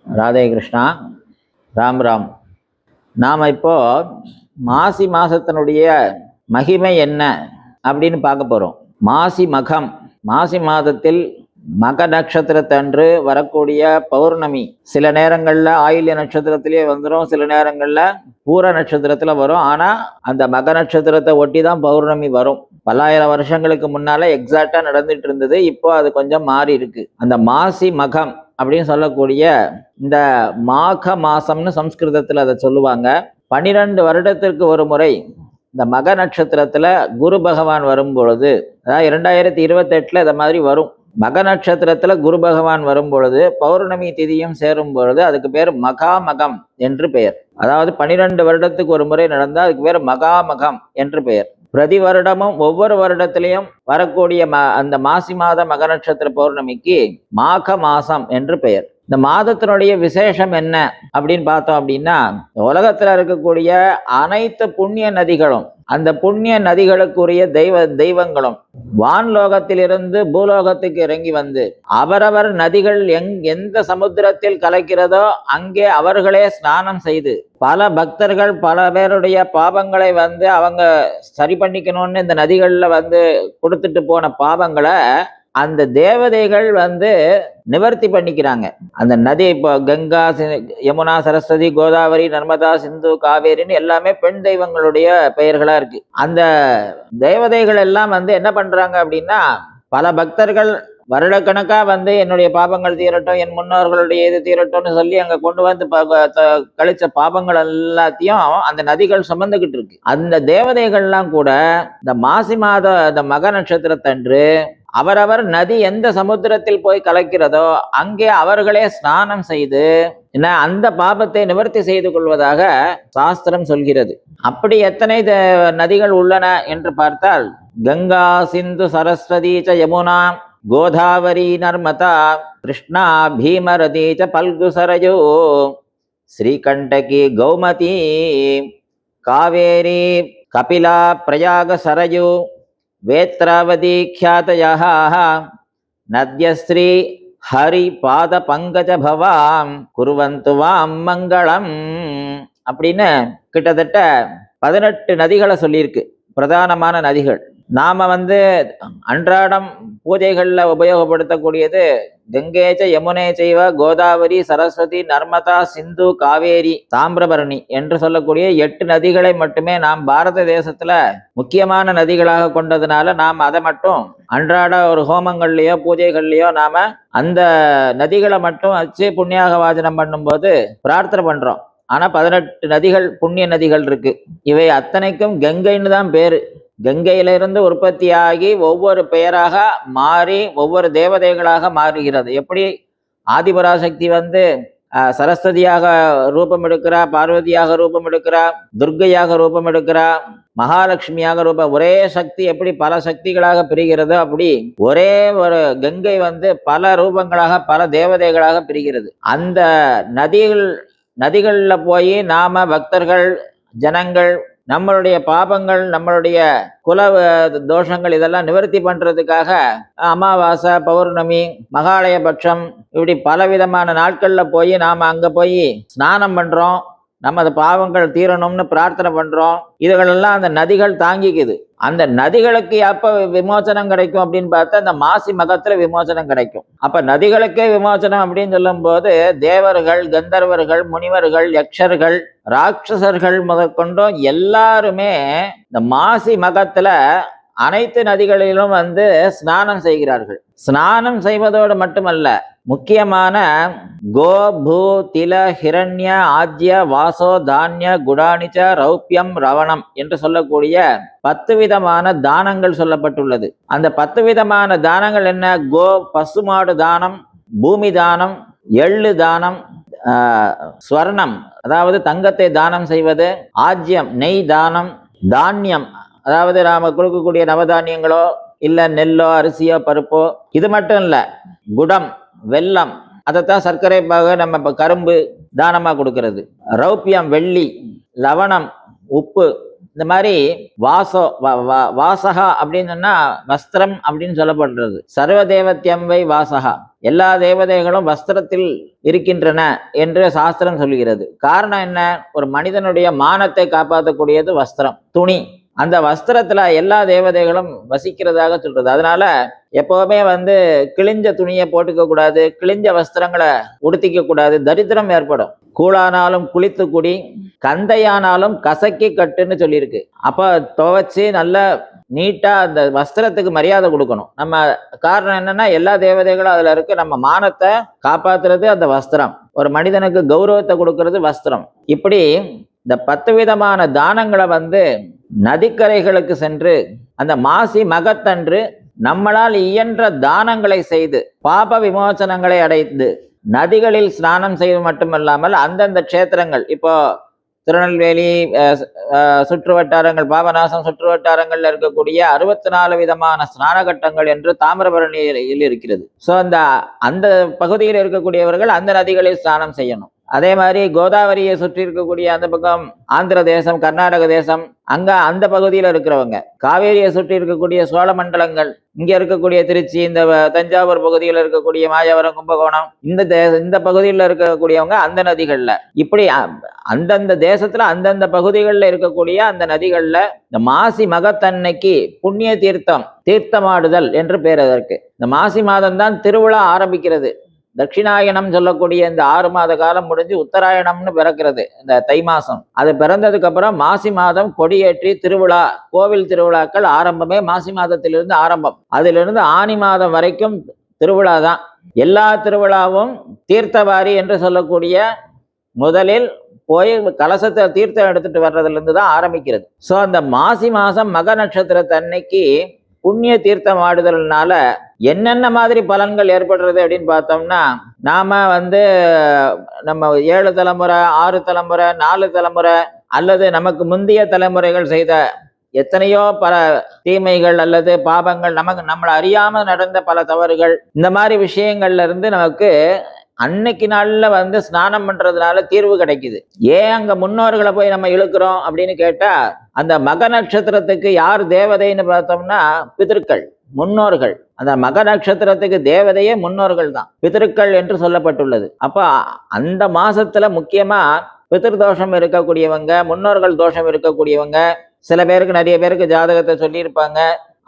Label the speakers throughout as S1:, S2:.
S1: ராதே கிருஷ்ணா. ராம் ராம். நாம் இப்போ மாசி மாசத்தினுடைய மகிமை என்ன அப்படின்னு பார்க்க போறோம். மாசி மகம், மாசி மாதத்தில் மக நட்சத்திரத்தன்று வரக்கூடிய பௌர்ணமி சில நேரங்கள்ல ஆயில்ய நட்சத்திரத்திலேயே வந்துடும், சில நேரங்கள்ல பூர நட்சத்திரத்துல வரும். ஆனா அந்த மக நட்சத்திரத்தை ஒட்டி தான் பௌர்ணமி வரும். பல்லாயிரம் வருஷங்களுக்கு முன்னால எக்ஸாக்டா நடந்துட்டு இருந்தது. இப்போ அது கொஞ்சம் மாறி இருக்கு. அந்த மாசி மகம் அப்படின்னு சொல்லக்கூடிய இந்த மாக மாசம்னு சம்ஸ்கிருதத்துல அதை சொல்லுவாங்க. 12 வருடத்திற்கு ஒரு முறை இந்த மக நட்சத்திரத்துல குரு பகவான் வரும் பொழுது, அதாவது 2028 இதை மாதிரி வரும். மக நட்சத்திரத்துல குரு பகவான் வரும் பொழுது பௌர்ணமி திதியும் சேரும் பொழுது அதுக்கு பேர் மகாமகம் என்று பெயர். அதாவது 12 வருடத்துக்கு ஒரு முறை நடந்தால் அதுக்கு பேர் மகாமகம் என்று பெயர். பிரதி வருடமும் ஒவ்வொரு வருடத்திலையும் வரக்கூடிய அந்த மாசி மாத மக நட்சத்திர பௌர்ணமிக்கு மாக மாசம் என்று பெயர். இந்த மாதத்தினுடைய விசேஷம் என்ன அப்படின்னு பார்த்தோம் அப்படின்னா, உலகத்துல இருக்கக்கூடிய அனைத்து புண்ணிய நதிகளும், அந்த புண்ணிய நதிகளுக்குரிய தெய்வங்களும் வான்லோகத்திலிருந்து பூலோகத்துக்கு இறங்கி வந்து அவரவர் நதிகள் எந்த சமுத்திரத்தில் கலக்கிறதோ அங்கே அவர்களே ஸ்நானம் செய்து, பல பக்தர்கள் பல பேருடைய பாவங்களை வந்து அவங்க சரி பண்ணிக்கணும்னு இந்த நதிகள்ல வந்து கொடுத்துட்டு போன பாவங்களை அந்த தேவதைகள் வந்து நிவர்த்தி பண்ணிக்கிறாங்க. அந்த நதி இப்போ கங்கா, யமுனா, சரஸ்வதி, கோதாவரி, நர்மதா, சிந்து, காவேரின்னு எல்லாமே பெண் தெய்வங்களுடைய பெயர்களா இருக்கு. அந்த தேவதைகள் எல்லாம் வந்து என்ன பண்றாங்க அப்படின்னா, பல பக்தர்கள் வருடக்கணக்கா வந்து என்னுடைய பாபங்கள் தீரட்டும், என் முன்னோர்களுடைய இது தீரட்டும்னு சொல்லி அங்க கொண்டு வந்து கழிச்ச பாபங்கள் எல்லாத்தையும் அந்த நதிகள் சுமந்துகிட்டு இருக்கு. அந்த தேவதைகள்லாம் கூட இந்த மாசி மாத இந்த மக நட்சத்திரத்தன்று அவரவர் நதி எந்த சமுத்திரத்தில் போய் கலக்கிறதோ அங்கே அவர்களே ஸ்நானம் செய்து அந்த பாபத்தை நிவர்த்தி செய்து கொள்வதாக சாஸ்திரம் சொல்கிறது. அப்படி எத்தனை நதிகள் உள்ளன என்று பார்த்தால், கங்கா, சிந்து, சரஸ்வதி ச யமுனா, கோதாவரி, நர்மதா, கிருஷ்ணா, பீமரதி ச பல்கு சரயோ, ஸ்ரீகண்டகி, கௌமதி, காவேரி, கபிலா, பிரயாக சரயு, வேத்ராவதி ख्यातयः நத்யஸ்ரீ ஹரி பாத பங்கஜ பவாம் குருவந்து வாம் மங்களம் அப்படின்னு கிட்டத்தட்ட 18 நதிகளை சொல்லியிருக்கு. பிரதானமான நதிகள். நாம வந்து அன்றாடம் பூஜைகள்ல உபயோகப்படுத்தக்கூடியது கங்கேச்ச யமுனே செய்வ கோதாவரி, சரஸ்வதி, நர்மதா, சிந்து, காவேரி, தாமிரபரணி என்று சொல்லக்கூடிய 8 நதிகளை மட்டுமே நாம் பாரத தேசத்துல முக்கியமான நதிகளாக கொண்டதுனால நாம் அதை மட்டும் அன்றாட ஒரு ஹோமங்கள்லயோ பூஜைகள்லயோ நாம அந்த நதிகளை மட்டும் வச்சு புண்ணியாக வாசனம் பண்ணும்போது பிரார்த்தனை பண்றோம். ஆனா 18 நதிகள் புண்ணிய நதிகள் இருக்கு. இவை அத்தனைக்கும் கங்கைன்னு தான் பேரு. கங்கையிலிருந்து உற்பத்தியாகி ஒவ்வொரு பெயராக மாறி ஒவ்வொரு தேவதைகளாக மாறுகிறது. எப்படி ஆதிபராசக்தி வந்து சரஸ்வதியாக ரூபம் எடுக்கிறா, பார்வதியாக ரூபம் எடுக்கிறா, துர்க்கையாக ரூபம் எடுக்கிறா, மகாலட்சுமியாக ஒரே சக்தி எப்படி பல சக்திகளாக பிரிகிறதோ அப்படி ஒரே ஒரு கங்கை வந்து பல ரூபங்களாக பல தேவதைகளாக பிரிகிறது. அந்த நதிகள்ல போய் நாம பக்தர்கள் ஜனங்கள் நம்மளுடைய பாபங்கள், நம்மளுடைய குல தோஷங்கள் இதெல்லாம் நிவர்த்தி பண்றதுக்காக அமாவாசை, பௌர்ணமி, மகாலயபட்சம் இப்படி பலவிதமான நாட்கள்ல போய் நாம அங்க போய் ஸ்நானம் பண்றோம். நமது பாவங்கள் தீரணும்னு பிரார்த்தனை பண்றோம். இதுகளெல்லாம் அந்த நதிகள் தாங்கிக்குது. அந்த நதிகளுக்கு எப்ப விமோசனம் கிடைக்கும் அப்படின்னு பார்த்தா அந்த மாசி மகத்துல விமோசனம் கிடைக்கும். அப்ப நதிகளுக்கே விமோசனம் அப்படின்னு சொல்லும் போது தேவர்கள், கந்தர்வர்கள், முனிவர்கள், யக்ஷர்கள், ராட்சசர்கள் முதற்கொண்டும் எல்லாருமே இந்த மாசி மகத்துல அனைத்து நதிகளிலும் வந்து ஸ்நானம் செய்கிறார்கள். ஸ்நானம் செய்வதோடு மட்டுமல்ல, முக்கியமான கோ, பூ, தில, ஹிரண்ய, ஆத்ய, வாசோ, தானிய, குடானிச்ச, ரௌப்பியம், ரவணம் என்று சொல்லக்கூடிய 10 விதமான தானங்கள் சொல்லப்பட்டுள்ளது. அந்த 10 விதமான தானங்கள் என்ன? கோ பசுமாடு தானம், பூமி தானம், எள்ளு தானம், ஸ்வர்ணம் அதாவது தங்கத்தை தானம் செய்வது, ஆஜ்யம் நெய் தானம், தானியம் அதாவது நாம கொடுக்கக்கூடிய நவதானியங்களோ இல்ல நெல்லோ அரிசியோ பருப்போ, இது மட்டும் இல்ல குடம் வெல்லம், அதைத்தான் சர்க்கரை பாக நம்ம கரும்பு தானமா கொடுக்கறது, ரௌப்பியம் வெள்ளி, லவணம் உப்பு, இந்த மாதிரி வாசகா அப்படின்னு சொன்னா வஸ்திரம் அப்படின்னு சொல்லப்படுறது. சர்வ தேவத்தியம்பை வாசகா, எல்லா தேவதைகளும் வஸ்திரத்தில் இருக்கின்றன என்று சாஸ்திரம் சொல்கிறது. காரணம் என்ன? ஒரு மனிதனுடைய மானத்தை காப்பாற்றக்கூடியது வஸ்திரம், துணி. அந்த வஸ்திரத்துல எல்லா தேவதைகளும் வசிக்கிறதாக சொல்றது. அதனால எப்பவுமே கிழிஞ்ச துணியை போட்டுக்க கூடாது, கிழிஞ்ச வஸ்திரங்களை உடுத்திக்க கூடாது, தரித்திரம் ஏற்படும். கூழானாலும் குளித்து குடி, கந்தையானாலும் கசக்கி கட்டுன்னு சொல்லியிருக்கு. அப்ப துவைச்சு நல்ல நீட்டா அந்த வஸ்திரத்துக்கு மரியாதை கொடுக்கணும் நம்ம. காரணம் என்னன்னா எல்லா தேவதைகளும் அதுல இருக்கு. நம்ம மானத்தை காப்பாத்துறது அந்த வஸ்திரம், ஒரு மனிதனுக்கு கௌரவத்தை கொடுக்கறது வஸ்திரம். இப்படி இந்த 10 விதமான தானங்களை நதிக்கரைகளுக்கு சென்று அந்த மாசி மகத்தன்று நம்மளால் இயன்ற தானங்களை செய்து பாப விமோசனங்களை அடைந்து நதிகளில் ஸ்நானம் செய்வது மட்டுமல்லாமல் அந்தந்த க்ஷேத்திரங்கள், இப்போ திருநெல்வேலி சுற்று வட்டாரங்கள், பாபநாசம் சுற்று வட்டாரங்கள்ல இருக்கக்கூடிய 64 விதமான ஸ்நான கட்டங்கள் என்று தாமிரபரணியில் இருக்கிறது. ஸோ அந்த பகுதியில் இருக்கக்கூடியவர்கள் அந்த நதிகளில் ஸ்நானம் செய்யணும். அதே மாதிரி கோதாவரியை சுற்றி இருக்கக்கூடிய அந்த பக்கம் ஆந்திர தேசம், கர்நாடக தேசம், அங்க அந்த பகுதியில் இருக்கிறவங்க, காவேரியை சுற்றி இருக்கக்கூடிய சோழ மண்டலங்கள், இங்க இருக்கக்கூடிய திருச்சி, இந்த தஞ்சாவூர் பகுதியில் இருக்கக்கூடிய மாயவரம், கும்பகோணம், இந்த பகுதியில் இருக்கக்கூடியவங்க அந்த நதிகள்ல, இப்படி அந்தந்த தேசத்துல அந்தந்த பகுதிகளில் இருக்கக்கூடிய அந்த நதிகள்ல இந்த மாசி மகத்தன்னைக்கு புண்ணிய தீர்த்தமாடுதல் என்று பேர். அதற்கு இந்த மாசி மாதம் தான் திருவிழா ஆரம்பிக்கிறது. தட்சிணாயனம் சொல்லக்கூடிய இந்த 6 மாத காலம் முடிஞ்சு உத்தராயணம்னு பிறக்கிறது இந்த தை மாசம். அது பிறந்ததுக்கு அப்புறம் மாசி மாதம் கொடியேற்றி திருவிழா, கோவில் திருவிழாக்கள் ஆரம்பமே மாசி மாதத்திலிருந்து ஆரம்பம். அதிலிருந்து ஆனி மாதம் வரைக்கும் திருவிழா தான். எல்லா திருவிழாவும் தீர்த்தவாரி என்று சொல்லக்கூடிய முதலில் போய் கலசத்தை தீர்த்தம் எடுத்துட்டு வர்றதுல இருந்து தான் ஆரம்பிக்கிறது. ஸோ அந்த மாசி மாசம் மக நட்சத்திரத்தன்னைக்கு புண்ணிய தீர்த்தம் ஆடுதல்னால என்னென்ன மாதிரி பலன்கள் ஏற்படுறது அப்படின்னு பார்த்தோம்னா, நாம நம்ம 7 தலைமுறை, 6 தலைமுறை, 4 தலைமுறை அல்லது நமக்கு முந்தைய தலைமுறைகள் செய்த எத்தனையோ பல தீமைகள் அல்லது பாபங்கள், நம்மளை அறியாம நடந்த பல தவறுகள், இந்த மாதிரி விஷயங்கள்ல இருந்து நமக்கு அன்னைக்கு நாள்ல ஸ்நானம் பண்றதுனால தீர்வு கிடைக்குது. ஏன் அங்க முன்னோர்களை போய் நம்ம இழுக்கிறோம் அப்படின்னு கேட்டா, அந்த மக நட்சத்திரத்துக்கு யார் தேவதைன்னு பார்த்தோம்னா பிதர்கள், முன்னோர்கள். அந்த மக நட்சத்திரத்துக்கு தேவதையே முன்னோர்கள் தான், பிதர்கள் என்று சொல்லப்பட்டுள்ளது. அப்ப அந்த மாசத்துல முக்கியமா பிதிர்தோஷம் இருக்கக்கூடியவங்க, முன்னோர்கள் தோஷம் இருக்கக்கூடியவங்க, சில பேருக்கு, நிறைய பேருக்கு ஜாதகத்தை சொல்லியிருப்பாங்க.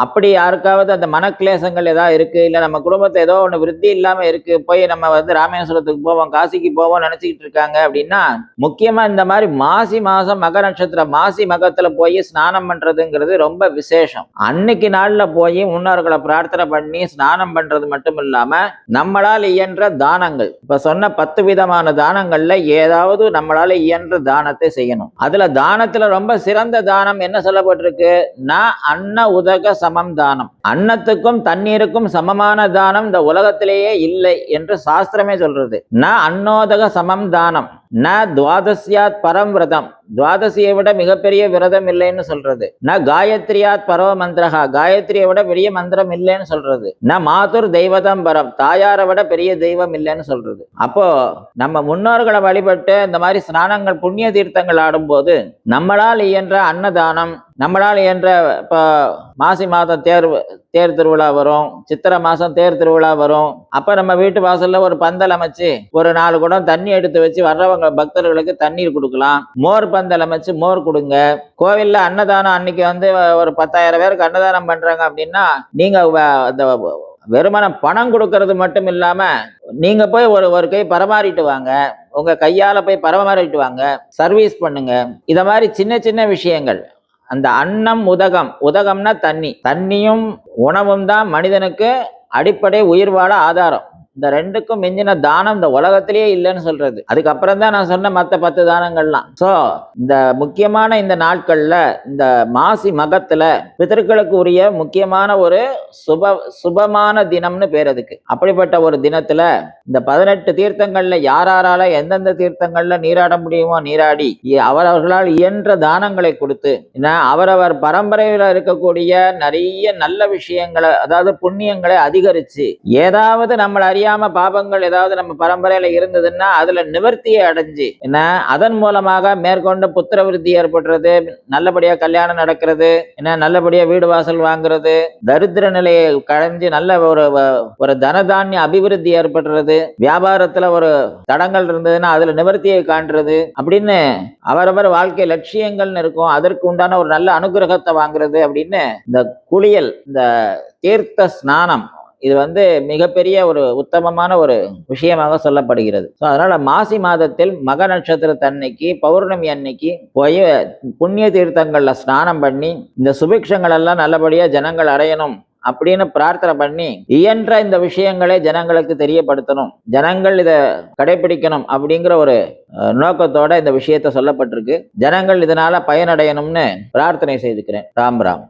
S1: அப்படி யாருக்காவது அந்த மனக்லேசங்கள் ஏதாவது இருக்கு, இல்லை நம்ம குடும்பத்தை ஏதோ ஒன்று விருத்தி இல்லாமல் இருக்கு, போய் நம்ம ராமேஸ்வரத்துக்கு போவோம், காசிக்கு போவோம் நினச்சிக்கிட்டு இருக்காங்க அப்படின்னா, முக்கியமாக இந்த மாதிரி மாசி மாதம் மக நட்சத்திரம் மாசி மகத்தில் போய் ஸ்நானம் பண்ணுறதுங்கிறது ரொம்ப விசேஷம். அன்னைக்கு நாளில் போய் முன்னோர்களை பிரார்த்தனை பண்ணி ஸ்நானம் பண்ணுறது மட்டும் இல்லாமல் நம்மளால் இயன்ற தானங்கள், இப்போ சொன்ன 10 விதமான தானங்களில் ஏதாவது நம்மளால் இயன்ற தானத்தை செய்யணும். அதில் தானத்தில் ரொம்ப சிறந்த தானம் என்ன சொல்லப்பட்டிருக்கு? நான் அன்ன உதக சமம் தானம். அன்னத்துக்கும் தண்ணீருக்கும் சமமான தானம் இந்த உலகத்திலேயே இல்லை என்று சாஸ்திரமே சொல்றது. ந அன்னோதக சமம் தானம், ந துவாதசியாத் பரம் விரதம், துவாதசியை விட மிகப்பெரிய விரதம் இல்லைன்னு சொல்றது. ந காயத்ரியாத் பரவ மந்திரகா, காயத்ரியை விட பெரிய மந்திரம் இல்லைன்னு சொல்றது. ந மாதுர் தெய்வதம் பரம், தாயாரை விட பெரிய தெய்வம் இல்லைன்னு சொல்றது. அப்போ நம்ம முன்னோர்களை வழிபட்டு இந்த மாதிரி ஸ்நானங்கள், புண்ணிய தீர்த்தங்கள் ஆடும்போது நம்மளால் இயன்ற அன்னதானம், நம்மளால் இயன்ற இப்போ மாசி மாதம் தேர் திருவிழா வரும், சித்திரை மாசம் தேர் திருவிழா வரும். அப்ப நம்ம வீட்டு வாசல்ல ஒரு பந்தல் அமைச்சு ஒரு 4 குடம் தண்ணி எடுத்து வச்சு வர்றவங்க பக்தர்களுக்கு தண்ணீர் கொடுக்கலாம். மோர் பந்தல் அமைச்சு மோர் கொடுங்க. கோவில்ல அன்னதானம் அன்னைக்கு ஒரு 10,000 பேருக்கு அன்னதானம் பண்றாங்க அப்படின்னா, நீங்க அந்த வெறுமன பணம் கொடுக்கறது மட்டும் இல்லாம நீங்க போய் ஒரு கை பரமாறிட்டு வாங்க, உங்க கையால போய் பரமாறிட்டு வாங்க, சர்வீஸ் பண்ணுங்க. இத மாதிரி சின்ன சின்ன விஷயங்கள். அந்த அன்னம் உதகம், உதகம்னா தண்ணி, தண்ணியும் உணவும் தான் மனிதனுக்கு அடிப்படை உயிர் வாழ ஆதாரம். இந்த 2க்கும் மிஞ்சின தானம் இந்த உலகத்திலேயே இல்லைன்னு சொல்றது. அதுக்கப்புறம் தான் நான் சொன்ன மற்ற 10 தானங்கள்லாம். ஸோ இந்த முக்கியமான இந்த நாட்கள்ல, இந்த மாசி மகத்துல பிதர்களுக்கு உரிய முக்கியமான ஒரு சுபமான தினம்னு பேர் அதுக்கு. அப்படிப்பட்ட ஒரு தினத்துல இந்த 18 தீர்த்தங்கள்ல யாரால எந்தெந்த தீர்த்தங்கள்ல நீராட முடியுமோ நீராடி அவரவர்களால் இயன்ற தானங்களை கொடுத்து அவரவர் பரம்பரையில இருக்கக்கூடிய நிறைய நல்ல விஷயங்களை, அதாவது புண்ணியங்களை அதிகரிச்சு, ஏதாவது நம்மள அறியாம பாபங்கள் ஏதாவது நம்ம பரம்பரையில இருந்ததுன்னா அதுல நிவர்த்தியை அடைஞ்சு அதன் மூலமாக மேற்கொண்டு புத்திர விருத்தி ஏற்படுறது, நல்லபடியா கல்யாணம் நடக்கிறது, நல்லபடியா வீடு வாசல் வாங்குறது, தரித்திர நிலையை களைஞ்சு நல்ல ஒரு தனதானிய அபிவிருத்தி ஏற்படுறது, வியாபாரத்துல ஒரு தடங்கள் இருந்ததுன்னா அதுல நிவர்த்தியை காண்றது அப்படின்னு அவரவர் வாழ்க்கை லட்சியங்கள்னு இருக்கும். அதற்கு உண்டான ஒரு நல்ல அனுகிரகத்தை வாங்குறது அப்படின்னு இந்த குளியல், இந்த தீர்த்த ஸ்நானம் இது மிகப்பெரிய ஒரு உத்தமமான ஒரு விஷயமாக சொல்லப்படுகிறது. அதனால மாசி மாதத்தில் மக நட்சத்திரத்தன்னைக்கு பௌர்ணமி அன்னைக்கு போய் புண்ணிய தீர்த்தங்கள்ல ஸ்நானம் பண்ணி இந்த சுபிக்ஷங்கள் எல்லாம் நல்லபடியா ஜனங்கள் அடையணும் அப்படின்னு பிரார்த்தனை பண்ணி இயன்ற இந்த விஷயங்களை ஜனங்களுக்கு தெரியப்படுத்தணும், ஜனங்கள் இதை கடைபிடிக்கணும் அப்படிங்கிற ஒரு நோக்கத்தோட இந்த விஷயத்த சொல்லப்பட்டிருக்கு. ஜனங்கள் இதனால பயனடையணும்னு பிரார்த்தனை செய்துக்கிறேன். ராம் ராம்.